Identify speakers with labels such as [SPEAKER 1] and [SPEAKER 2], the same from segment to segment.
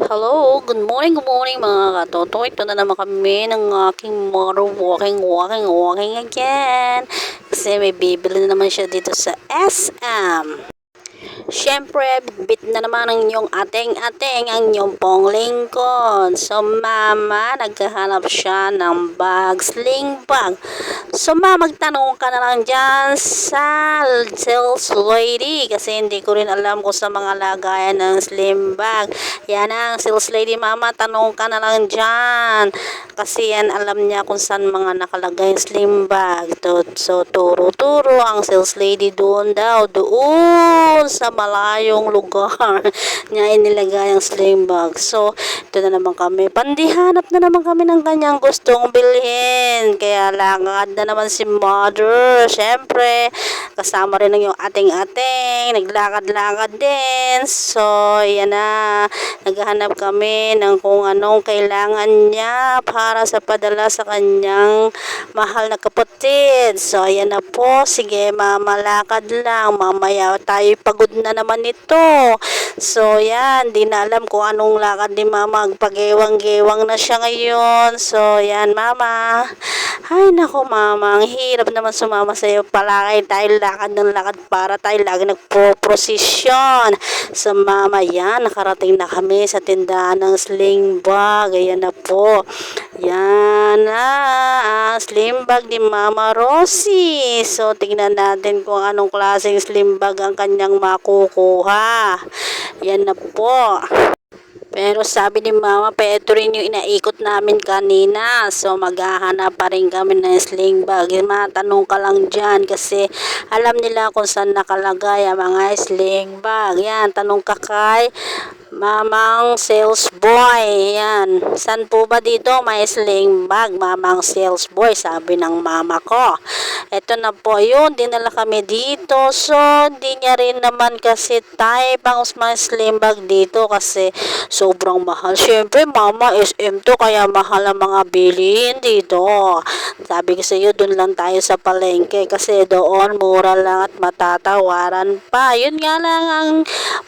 [SPEAKER 1] Hello, good morning mga katoto. Ito na naman kami ng aking mother walking again. Kasi may bibili na naman siya dito sa SM. Siyempre, bit na naman ang inyong ating ang inyong pong lingkod. So, mama, naghahanap siya ng bag, sling bag. So, mama, magtanong ka na lang dyan sa sales lady. Kasi hindi ko rin alam kung sa mga lagayan ng slim bag. Yan ang sales lady, mama, tanong ka na lang dyan. Kasi yan, alam niya kung saan mga nakalagay yung slim bag. So, turo-turo ang sales lady doon sa malayong lugar niya inilagay ang sling bag. So, ito na naman kami. Pandihanap na naman kami ng kanyang gustong bilhin. Kaya lakad na naman si mother. Siyempre, kasama rin ng yung ating. Naglakad-lakad din. So, yan na. Naghahanap kami ng kung anong kailangan niya para sa padala sa kanyang mahal na kapatid. So, ayan na po. Sige, mama, lakad lang. Mamaya tayo pagod na naman ito. So, yan. Di na alam kung anong lakad ni mama. Pagewang-gewang na siya ngayon. So, yan, mama. Ay, nako, mama. Ang hirap naman sumama sa'yo. Palakay tayo lakad ng lakad para tayo lagi nagpo-prosesyon. So, mama, yan. Nakarating na kami sa tindahan ng sling bag. Ayan na po. Yan na. Slim bag ni Mama Rosie. So, tingnan natin kung anong klaseng slim bag ang kanyang makukuha. Yan na po. Pero sabi ni Mama, ito rin yung inaikot namin kanina. So, maghahanap pa rin kami ng sling bag. Matanong ka lang dyan kasi alam nila kung saan nakalagay ang mga sling bag. Yan, tanong ka kay Mamang sales boy. Yan. San po ba dito may sling bag? Mamang sales boy, sabi ng mama ko. Ito na po yun. Dinala kami dito. So, hindi niya rin naman kasi type ang mga sling bag dito kasi sobrang mahal. Siyempre, mama, SM to kaya mahal ang mga bilihin dito. Sabi ko sa iyo, doon lang tayo sa palengke kasi doon mura lang at matatawaran pa. Yun nga lang ang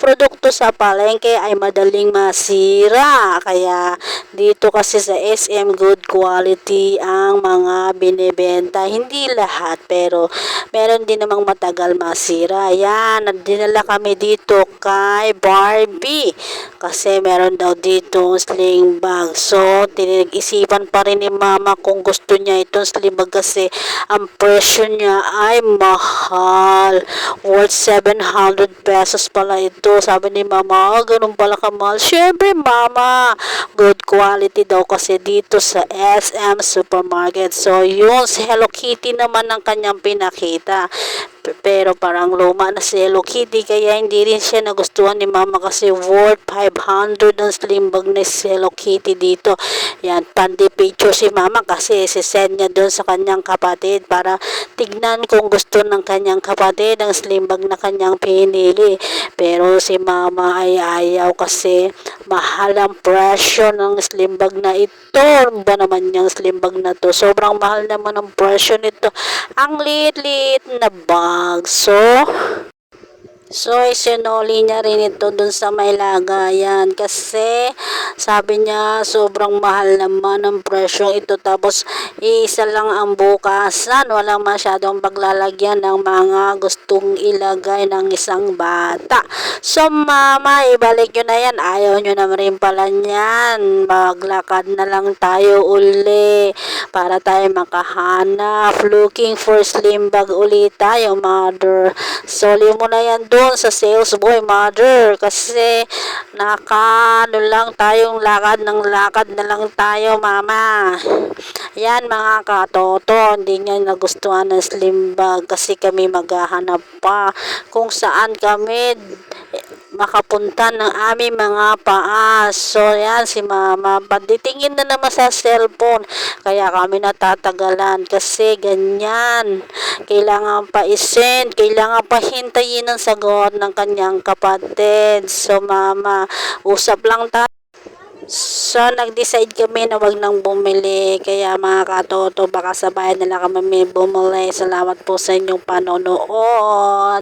[SPEAKER 1] produkto sa palengke ay madaling masira. Kaya dito kasi sa SM good quality ang mga binibenta. Hindi lahat pero meron din namang matagal masira. Yan, dinala kami dito kay Barbie kasi meron daw dito sling bag. So, tinag-isipan pa rin ni mama kung gusto niya itong sling bag kasi ang presyo niya ay mahal. Worth 700 pesos pala ito. Sabi ni mama, ganun pala kamahal. Siyempre, mama, good quality daw kasi dito sa SM Supermarket. So, yun, si Hello Kitty naman ang kanyang pinakita. Pero parang luma na si Hello Kitty kaya hindi rin siya nagustuhan ni mama kasi worth 500 ang slim bag ni si Hello Kitty dito. Yan, pandi picture si mama kasi sisend niya doon sa kanyang kapatid para tignan kung gusto ng kanyang kapatid ang slim bag na kanyang pinili. Pero si mama ay ayaw kasi mahal ang presyo ng slim bag na ito. Ano ba naman yung slim bag na to? Sobrang mahal naman ang presyo nito. Ang liit-liit na bag. So, isinoli niya rin ito dun sa may lagayan kasi sabi niya sobrang mahal naman ang presyo ito tapos isa lang ang bukasan, walang masyadong paglalagyan ng mga gustong ilagay ng isang bata. So, mama, ibalik nyo na yan. Ayaw nyo na rin pala niyan. Maglakad na lang tayo uli para tayo makahanap. Looking for slim bag ulit tayo, mother. Soli mo na yan doon sa sales boy, mother, kasi lang tayong lakad na lang tayo, mama. Yan mga katoto, hindi niya nagustuhan ng slim bag kasi kami maghahanap pa kung saan kami makapunta ng aming mga paa. So, yan si mama. Paditingin na naman sa cellphone. Kaya kami natatagalan kasi ganyan. Kailangan pa isend. Kailangan pa hintayin ang sagot ng kanyang kapatid. So, mama, usap lang tayo. So, nag-decide kami na wag nang bumili. Kaya mga katoto, baka sabayan nila kami bumili. Salamat po sa inyong panonood.